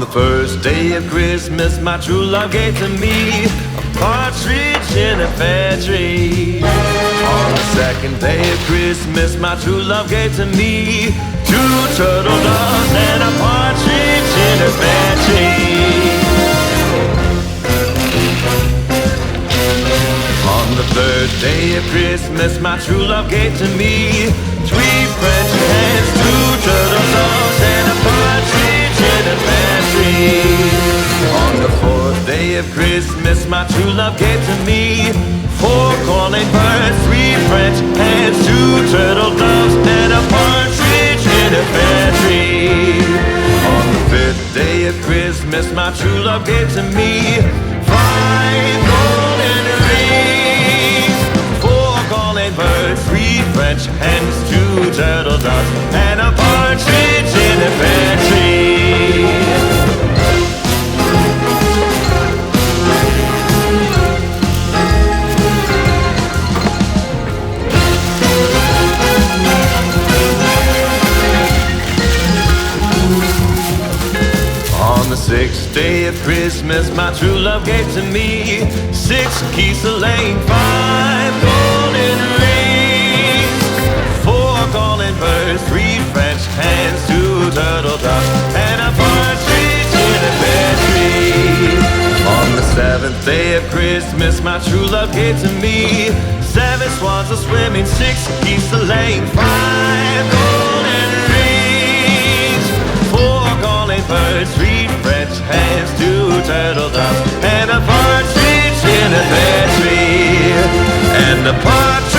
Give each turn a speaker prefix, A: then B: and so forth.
A: the first day of Christmas, my true love gave to me a partridge in a pear tree. On the second day of Christmas, my true love gave to me two turtle doves and a partridge in a pear tree. On the third day of Christmas, my true love gave to me three French hens, two turtle doves, and a partridge in a pear tree. On the fourth day of Christmas, my true love gave to me four calling birds, three French hens, two turtle doves, and a partridge in a pear tree. On the fifth day of Christmas, my true love gave to me five golden rings, four calling birds, three French hens, two turtle doves, and a partridge in a pear tree. On the sixth day of Christmas, my true love gave to me six geese laying, five golden rings, four calling birds, three French hens, two turtle doves, and a partridge in a pear tree. On the seventh day of Christmas, my true love gave to me seven swans a swimming, six geese laying, five golden rings, four calling birds, three French hens, two turtle doves, and a partridge in a pear tree. And a partridge